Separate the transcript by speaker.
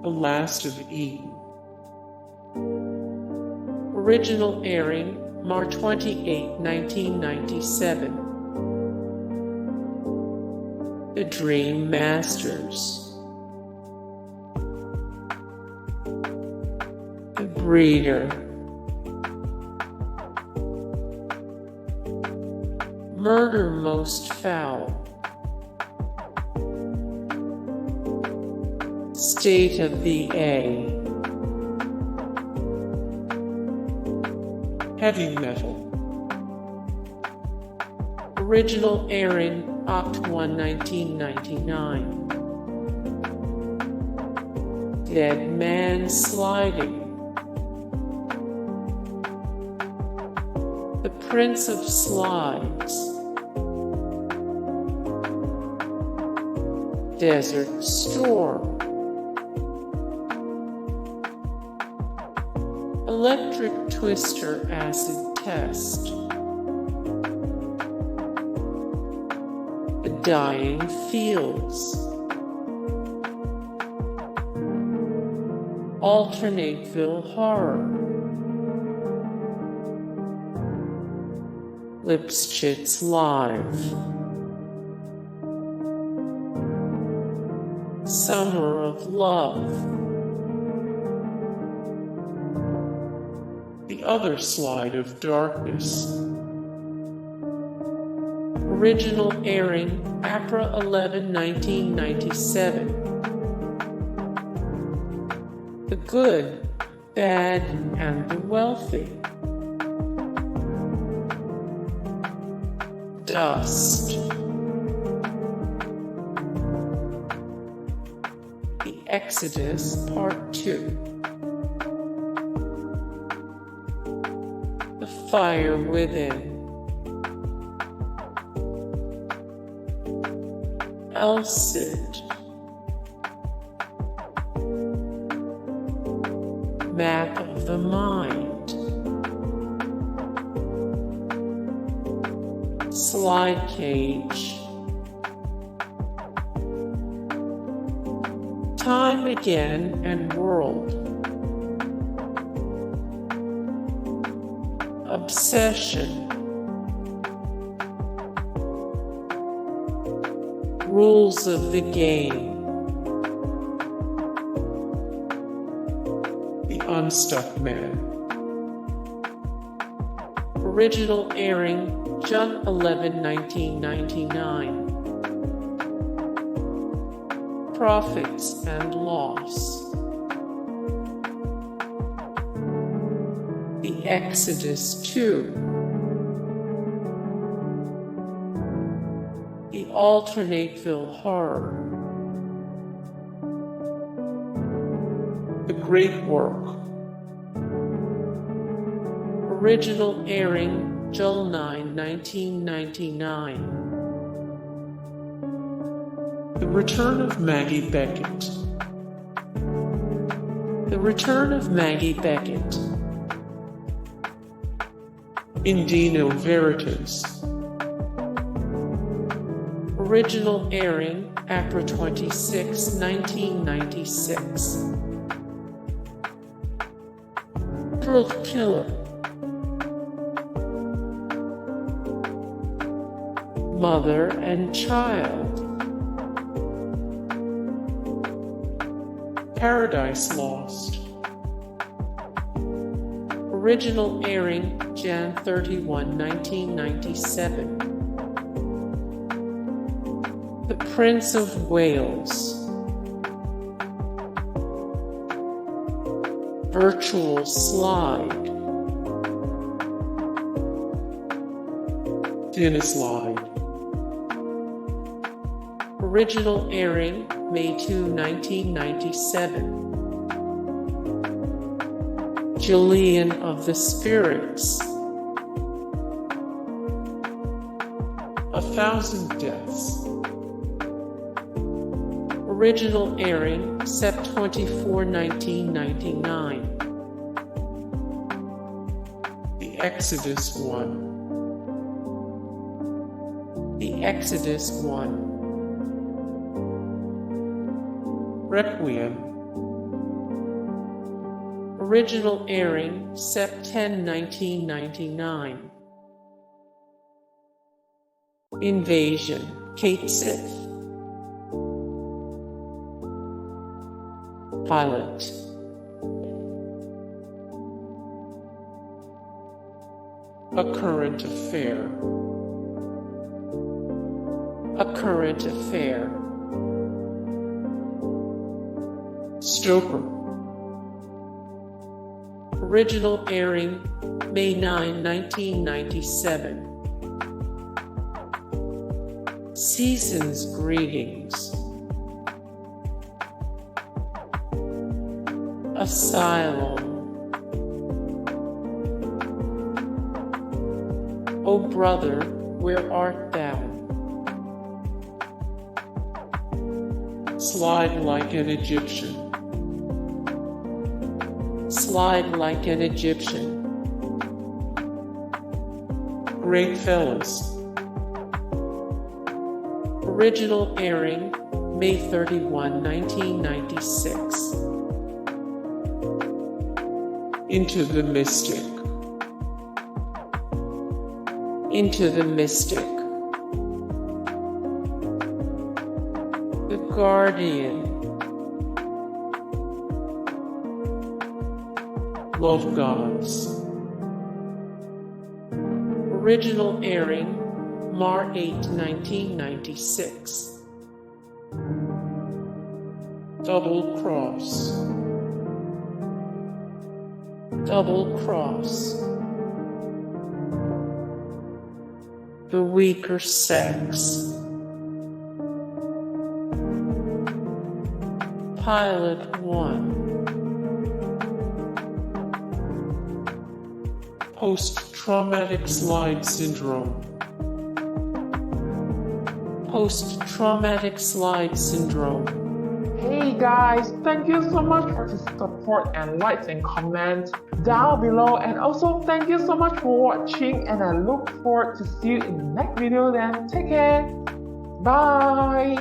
Speaker 1: The Last of Eden. Original airing March 28, 1997. The Dream Masters. The Breeder. Murder Most Foul. State of the A. Heavy Metal. Original airing Oct. 1, 1999. Dead Man Sliding. The Prince of Slides. Desert Storm. Electric Twister Acid Test. The Dying Fields. Alternateville Horror. Lipschitz Live. Summer of Love. The Other Slide of Darkness. Original airing April 11, 1997. The Good, Bad, and the Wealthy. Dust. The Exodus Part 2. The Fire Within. Elcid. Map of the Mind. Slidecage. Time Again and World. Obsession. Rules of the Game. The Unstuck Man. Original airing June 11, 1999. Profits and Loss. The Exodus 2. The Alternateville Horror. The Great Work. Original airing July 9, 1999. The Return of Maggie Beckett. The Return of Maggie Beckett. In Dino Veritas. Original airing April 26, 1996. Drilled Killer. Mother and Child. Paradise Lost. Original airing Jan 31, 1997. The Prince of Wails. Virtual Slide. Dinoslide. Original airing May 2, 1997. Gillian of the Spirits. 1,000 Deaths. Original airing Sept 24, 1999. The Exodus 1. The Exodus 1. Requiem. Original airing Sept 10, 1999. Invasion, Kate Sith. Pilot. A Current Affair. A Current Affair. Stoker. Original airing May 9, 1997. Seasons Greedings. Asylum. O brother, where art thou? Slide like an Egyptian. Slide like an Egyptian. Greatfellas. Original airing May 31, 1996. Into the Mystic. Into the Mystic. The Guardian. Love Gods. Original airing Mar 8, 1996. Double Cross. Double Cross. The Weaker Sex. Pilot 1. Post-traumatic slide syndrome. Post-traumatic slide syndrome.
Speaker 2: Hey guys, thank you so much for the support and likes and comments down below, and also thank you so much for watching, and I look forward to see you in the next video. Then take care. Bye.